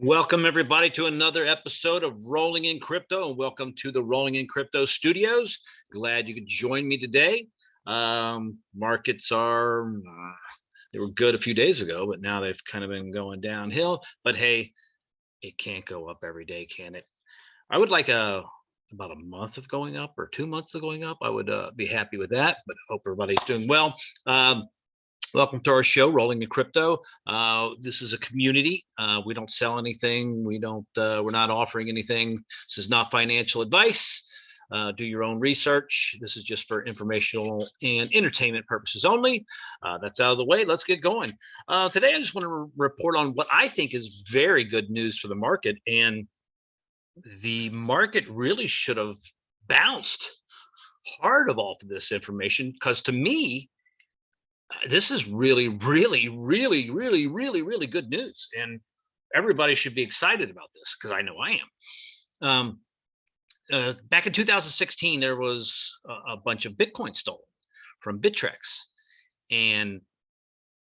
Welcome everybody to another episode of Rolling in Crypto, and welcome to the Rolling in Crypto studios. Glad you could join me today. Markets are they were good a few days ago, but now they've kind of been going downhill. But hey, it can't go up every day, can it? I would like about a month of going up or 2 months of going up. I would be happy with that, but hope everybody's doing well. Welcome to our show, Rolling in Crypto. This is a community. We don't sell anything. We're not offering anything. This is not financial advice. Do your own research. This is just for informational and entertainment purposes only. That's out of the way. Let's get going. Today, I just want to report on what I think is very good news for the market. And the market really should have bounced hard of all of this information, because to me, this is really good news, and everybody should be excited about this because I know I am. Back in 2016, there was a bunch of Bitcoin stolen from Bittrex, and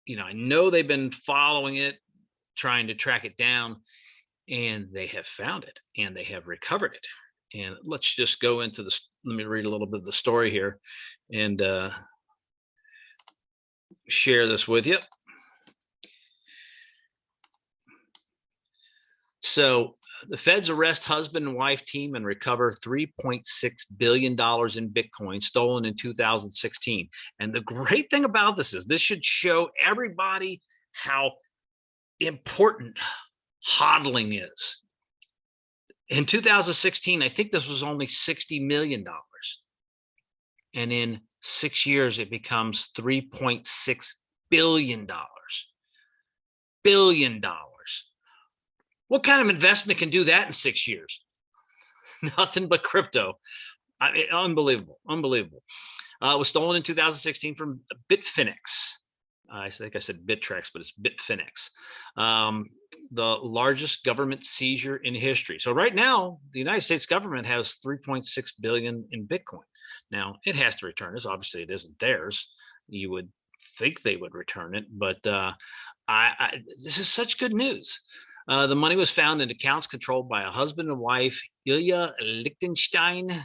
I know they've been following it, trying to track it down, and they have found it and they have recovered it. And let's just go into this. Let me read a little bit of the story here and share this with you. So the feds arrest husband and wife team and recover $3.6 billion in Bitcoin stolen in 2016. And the great thing about this is this should show everybody how important hodling is. In 2016, I think this was only $60 million. And in 6 years, it becomes $3.6 billion. Billion dollars. What kind of investment can do that in 6 years? Nothing but crypto. Unbelievable. Unbelievable. It was stolen in 2016 from Bitfinex. I think I said Bittrex, but it's Bitfinex. The largest government seizure in history. So right now, the United States government has 3.6 billion in Bitcoin. Now it has to return this. Obviously, it isn't theirs. You would think they would return it, but this is such good news. The money was found in accounts controlled by a husband and wife, Ilya Lichtenstein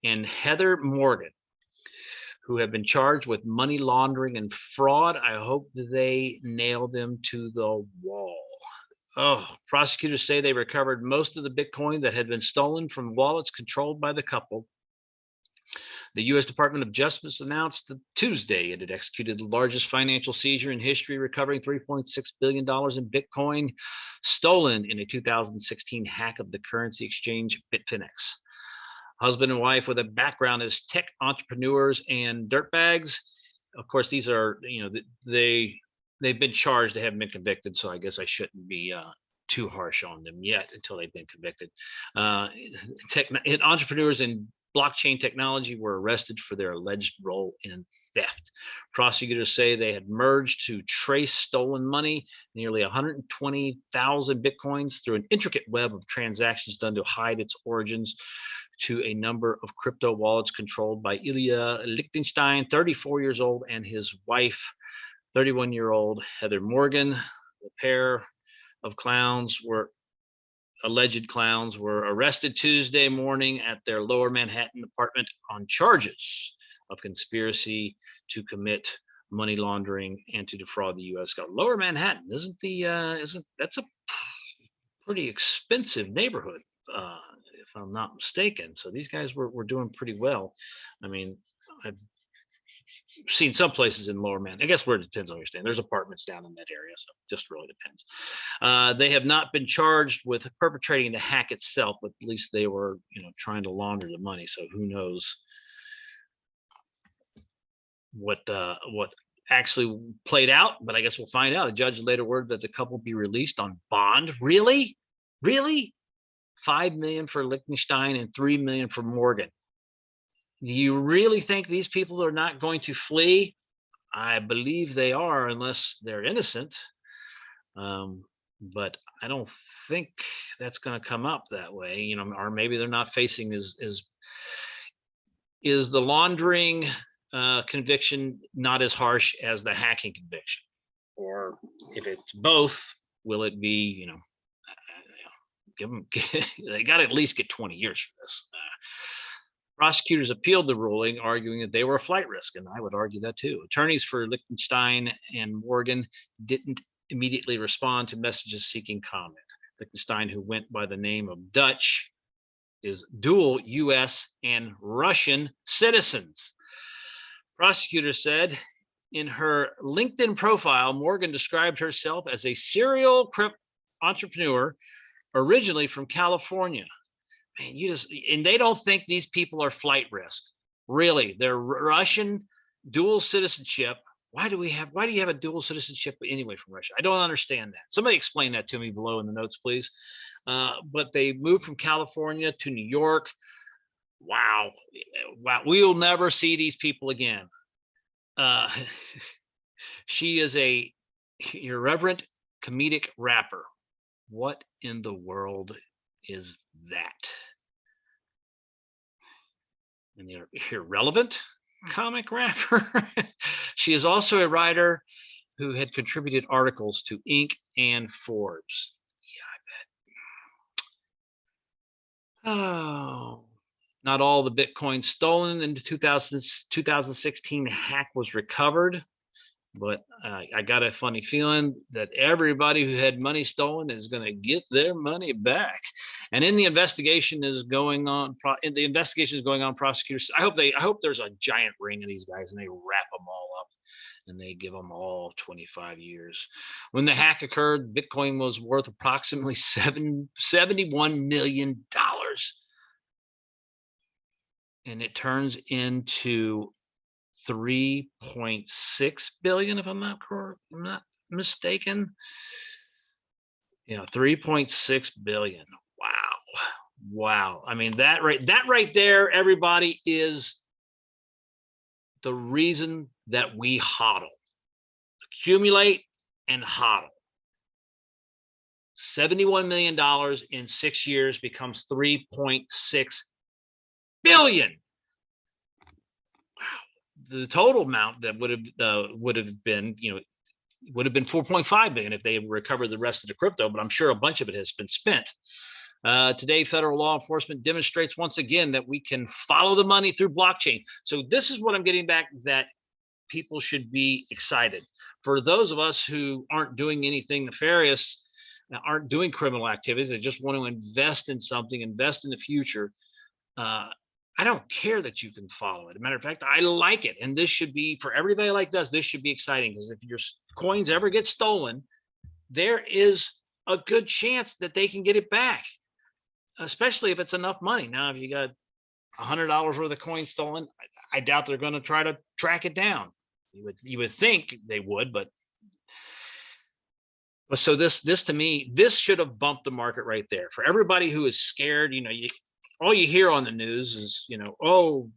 and Heather Morgan, who have been charged with money laundering and fraud. I hope they nail them to the wall. Oh, prosecutors say they recovered most of the Bitcoin that had been stolen from wallets controlled by the couple. The U.S. Department of Justice announced Tuesday it had executed the largest financial seizure in history, recovering $3.6 billion in Bitcoin stolen in a 2016 hack of the currency exchange Bitfinex. Husband and wife with a background as tech entrepreneurs and dirtbags. Of course, these are, they've been charged. They haven't been convicted, so I guess I shouldn't be too harsh on them yet until they've been convicted. Entrepreneurs in blockchain technology were arrested for their alleged role in theft. Prosecutors say they had merged to trace stolen money, nearly 120,000 Bitcoins, through an intricate web of transactions done to hide its origins to a number of crypto wallets controlled by Ilya Lichtenstein, 34 years old, and his wife, 31-year-old Heather Morgan. The pair of alleged clowns were arrested Tuesday morning at their Lower Manhattan apartment on charges of conspiracy to commit money laundering and to defraud the U.S. government. Lower Manhattan that's a pretty expensive neighborhood, if I'm not mistaken. So these guys were doing pretty well. I mean, I've seen some places in Lower Manhattan. I guess where it depends on your staying. There's apartments down in that area, so it just really depends. They have not been charged with perpetrating the hack itself, but at least they were, trying to launder the money. So who knows what actually played out? But I guess we'll find out. The judge later ordered that the couple be released on bond. Really? $5 million for Lichtenstein and $3 million for Morgan. Do you really think these people are not going to flee? I believe they are, unless they're innocent. But I don't think that's going to come up that way, or maybe they're not facing is the laundering conviction not as harsh as the hacking conviction, or if it's both, will it be, give them, they got to at least get 20 years for this. Prosecutors appealed the ruling, arguing that they were a flight risk, and I would argue that too. Attorneys for Liechtenstein and Morgan didn't immediately respond to messages seeking comment. Liechtenstein, who went by the name of Dutch, is dual U.S. and Russian citizens. Prosecutors said in her LinkedIn profile, Morgan described herself as a serial entrepreneur originally from California. Man, and they don't think these people are flight risk. Really, they're Russian dual citizenship. Why do you have a dual citizenship anyway from Russia? I don't understand that. Somebody explain that to me below in the notes, please. But they moved from California to New York. Wow. We'll never see these people again. She is a irreverent comedic rapper. What in the world is that? An irrelevant comic rapper? She is also a writer who had contributed articles to Inc. and Forbes. Yeah, I bet. Oh, not all the Bitcoin stolen in the 2016 hack was recovered. But I got a funny feeling that everybody who had money stolen is going to get their money back. And in the investigation is going on. Prosecutors. I hope there's a giant ring of these guys and they wrap them all up and they give them all 25 years. When the hack occurred, Bitcoin was worth approximately $71 million, and it turns into 3.6 billion, if I'm not mistaken. 3.6 billion. Wow. I mean, that right there, everybody, is the reason that we hodl, accumulate and hodl. $71 million in 6 years becomes 3.6 billion. The total amount that would have been 4.5 billion if they recovered the rest of the crypto, but I'm sure a bunch of it has been spent. Today, federal law enforcement demonstrates once again that we can follow the money through blockchain. So this is what I'm getting back, that people should be excited. For those of us who aren't doing anything nefarious, aren't doing criminal activities, they just want to invest in something, invest in the future. I don't care that you can follow it. As a matter of fact, I like it. And this should be, for everybody like us, this should be exciting, because if your coins ever get stolen, there is a good chance that they can get it back, especially if it's enough money. Now, if you got $100 worth of coins stolen, I doubt they're going to try to track it down. You would think they would, but so this to me, this should have bumped the market right there. For everybody who is scared, all you hear on the news is, oh,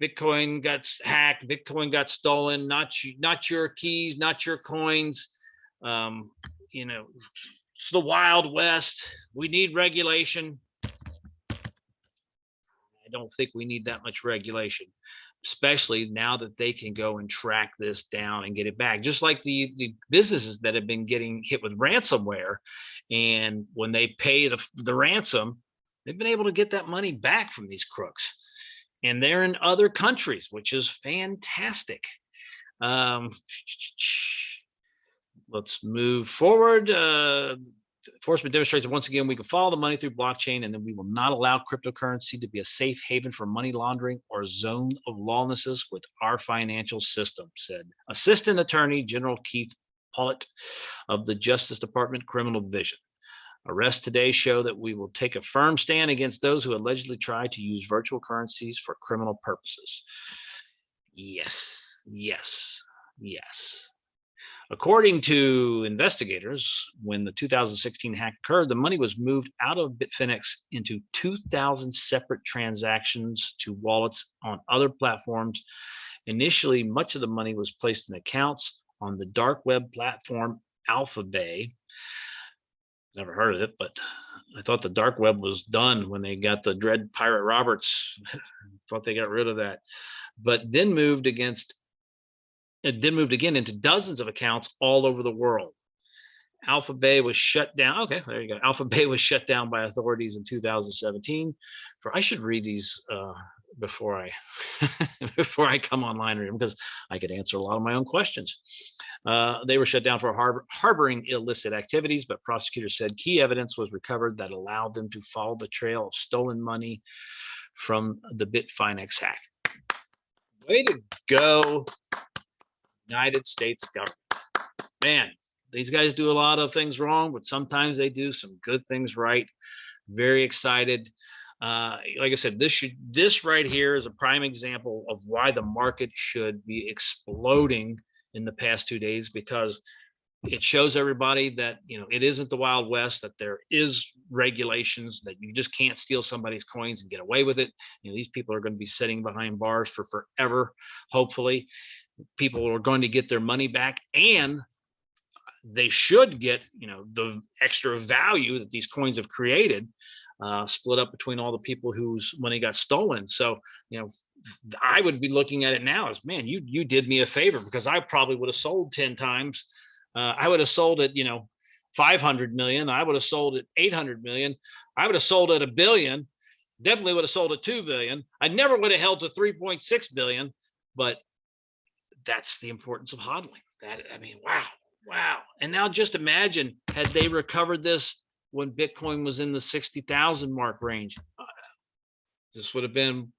Bitcoin got hacked, Bitcoin got stolen, not your keys, not your coins. It's the Wild West. We need regulation. I don't think we need that much regulation, especially now that they can go and track this down and get it back. Just like the businesses that have been getting hit with ransomware, and when they pay the ransom, they've been able to get that money back from these crooks, and they're in other countries, which is fantastic. Let's move forward. Enforcement demonstrates that once again we can follow the money through blockchain, and then we will not allow cryptocurrency to be a safe haven for money laundering or zone of lawlessness with our financial system, said Assistant Attorney General Keith Pollitt of the Justice Department Criminal Division. Arrests today show that we will take a firm stand against those who allegedly try to use virtual currencies for criminal purposes. Yes. According to investigators, when the 2016 hack occurred, the money was moved out of Bitfinex into 2,000 separate transactions to wallets on other platforms. Initially, much of the money was placed in accounts on the dark web platform Alphabay. Never heard of it, but I thought the dark web was done when they got the Dread Pirate Roberts. Thought they got rid of that, but then moved again into dozens of accounts all over the world. Alphabet was shut down. Okay, there you go. Alphabet was shut down by authorities in 2017. I should read these before I before I come online because I could answer a lot of my own questions. They were shut down for harboring illicit activities, but prosecutors said key evidence was recovered that allowed them to follow the trail of stolen money from the Bitfinex hack. Way to go, United States government. Man, these guys do a lot of things wrong, but sometimes they do some good things right. Very excited. Like I said, this right here is a prime example of why the market should be exploding in the past 2 days, because it shows everybody that, you know, it isn't the Wild West, that there is regulations, that you just can't steal somebody's coins and get away with it. You know, these people are going to be sitting behind bars for forever. Hopefully, people are going to get their money back, and they should get, you know, the extra value that these coins have created, split up between all the people whose money got stolen. So, you know, I would be looking at it now as, man, you did me a favor, because I probably would have sold 10 times. I would have sold it, you know, 500 million. I would have sold it 800 million. I would have sold it $1 billion. Definitely would have sold it 2 billion. I never would have held to 3.6 billion, but that's the importance of hodling. That, I mean, wow. And now just imagine, had they recovered this when Bitcoin was in the 60,000 mark range, this would have been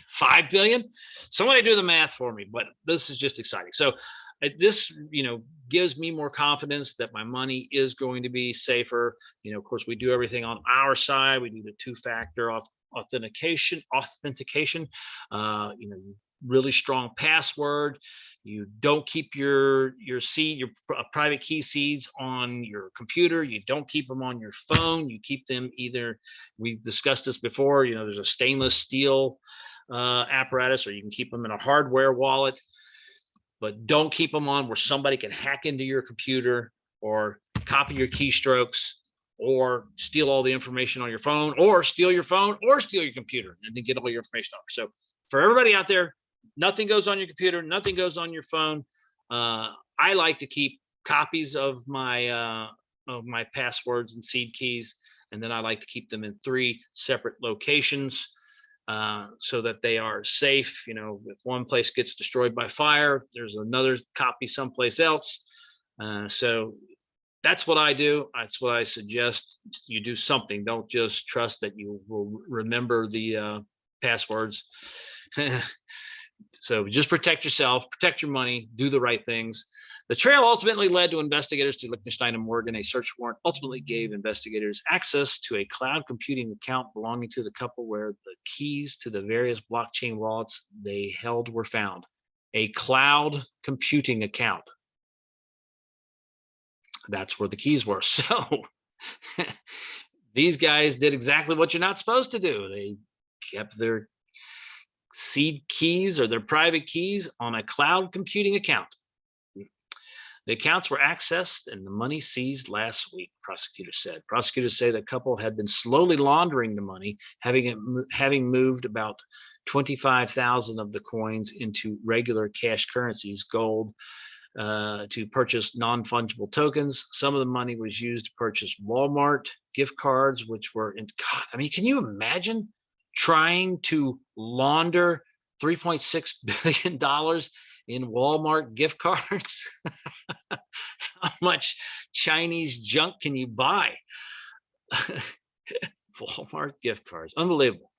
5 billion. Somebody do the math for me, but this is just exciting. So this, you know, gives me more confidence that my money is going to be safer. You know, of course, we do everything on our side. We do the two-factor authentication. You know, really strong password. You don't keep your private key seeds on your computer. You don't keep them on your phone. You keep them either, we've discussed this before, you know, there's a stainless steel apparatus, or you can keep them in a hardware wallet, but don't keep them on where somebody can hack into your computer or copy your keystrokes or steal all the information on your phone, or steal your phone or steal your computer and then get all your information off. So for everybody out there, nothing goes on your computer, nothing goes on your phone. I like to keep copies of my passwords and seed keys, and then I like to keep them in 3 separate locations, so that they are safe. You know, if one place gets destroyed by fire, there's another copy someplace else. So that's what I do. That's what I suggest you do. Something. Don't just trust that you will remember the passwords. So just protect yourself, protect your money, do the right things. The trail ultimately led to investigators to Liechtenstein and Morgan. A search warrant ultimately gave investigators access to a cloud computing account belonging to the couple, where the keys to the various blockchain wallets they held were found. A cloud computing account. That's where the keys were. So these guys did exactly what you're not supposed to do. They kept their seed keys or their private keys on a cloud computing account. The accounts were accessed and the money seized last week, prosecutors said. Prosecutors say the couple had been slowly laundering the money, having moved about 25,000 of the coins into regular cash currencies, gold, to purchase non-fungible tokens. Some of the money was used to purchase Walmart gift cards, which were in, God, I mean, can you imagine trying to launder $3.6 billion in Walmart gift cards? How much Chinese junk can you buy? Walmart gift cards, unbelievable.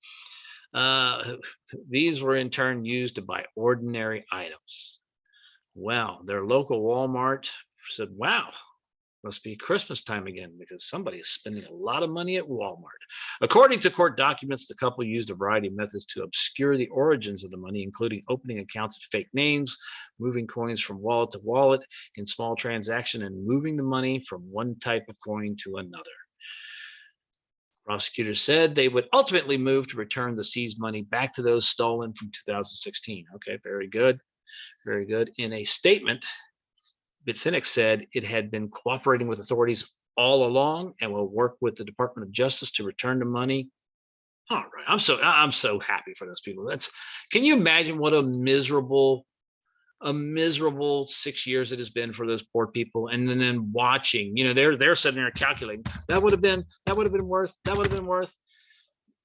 These were in turn used to buy ordinary items. Well, their local Walmart said, wow, must be Christmas time again, because somebody is spending a lot of money at Walmart. According to court documents, the couple used a variety of methods to obscure the origins of the money, including opening accounts with fake names, moving coins from wallet to wallet in small transaction, and moving the money from one type of coin to another. Prosecutors said they would ultimately move to return the seized money back to those stolen from 2016. Okay, very good. Very good. In a statement, Bitfinex said it had been cooperating with authorities all along and will work with the Department of Justice to return the money. All right, I'm so happy for those people. Can you imagine what a miserable a miserable 6 years it has been for those poor people. And then watching, they're sitting there calculating that would have been worth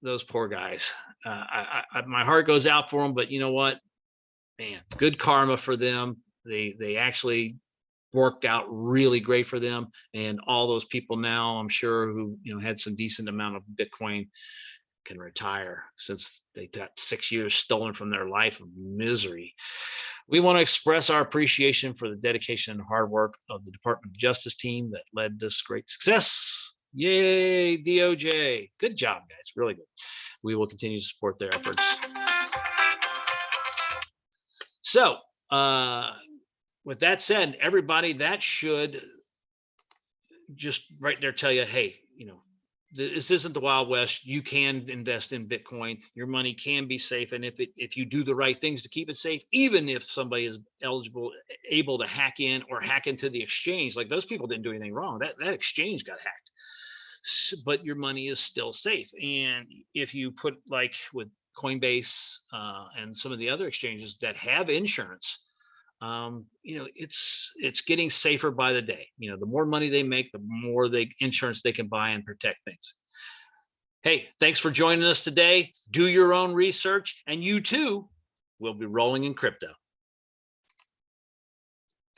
those poor guys. My heart goes out for them, but you know what, man, good karma for them. They actually worked out really great for them, and all those people now, I'm sure, who had some decent amount of Bitcoin can retire, since they got 6 years stolen from their life of misery. We want to express our appreciation for the dedication and hard work of the Department of Justice team that led this great success. Yay, DOJ. Good job, guys. Really good. We will continue to support their efforts. So, with that said, everybody, that should just right there tell you, hey, this isn't the Wild West. You can invest in Bitcoin. Your money can be safe, and if you do the right things to keep it safe, even if somebody is able to hack in or hack into the exchange, like those people didn't do anything wrong. That exchange got hacked, but your money is still safe. And if you put, like with Coinbase and some of the other exchanges that have insurance, it's getting safer by the day. The more money they make, the more insurance they can buy and protect things. Hey, thanks for joining us today. Do your own research, and you too will be rolling in crypto.